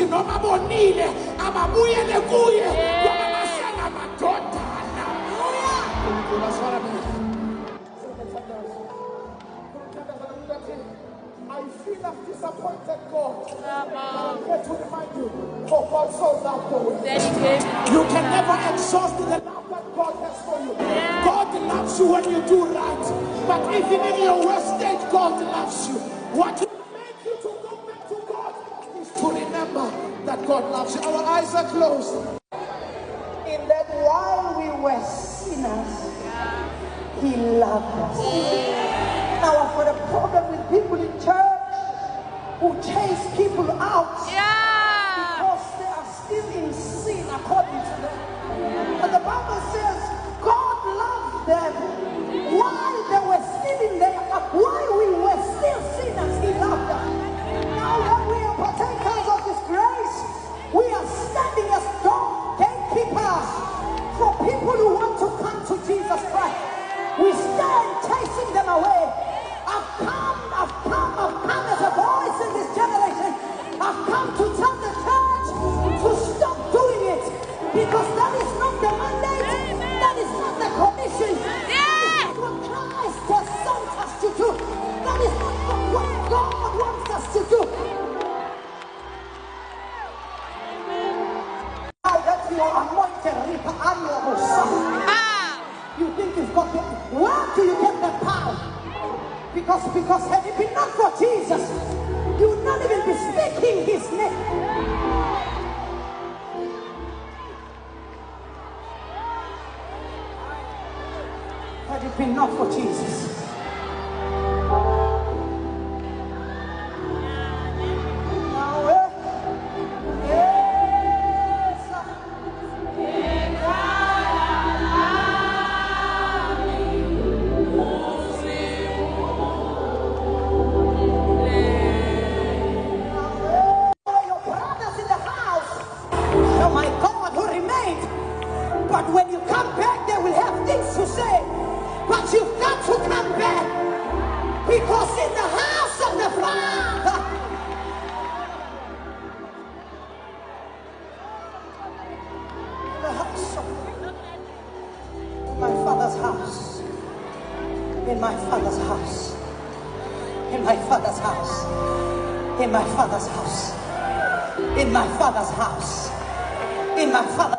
ukuthi noma bonile ababuyele kuye ngoba basengamadodana. That's what I mean. I feel I've disappointed God. But I'm here to remind you, for God so loved the world. You can never exhaust the love that God has for you. God loves you when you do right. But even in your worst state, God loves you. What will make you to go back to God is to remember that God loves you. Our eyes are closed. In that while we were sinners, He loved us. Now I've got a problem with people in church who chase people out because they are still in sin according to them. But the Bible says God loved them while they were still in there, while we were still sinners, He loved us. Now when we are partakers of His grace, we are standing as gatekeepers for people who want to come to Jesus Christ. We stand chasing them away. I've come as a voice in this generation. I've come to tell the church to stop doing it, because that is not the mandate, that is not the commission, that is not what Christ has sent us to do, that is not what God wants us to do. Now that you are anointed, you think you've got it. Where do you get that power? Because had it been not for Jesus, you would not even be speaking His name. Had it been not for Jesus. But when you come back, they will have things to say. But you've got to come back, because in the house of the Father, in my Father's house, in my Father's house, in my Father's house, in my Father's house, in my Father's house, in my Father's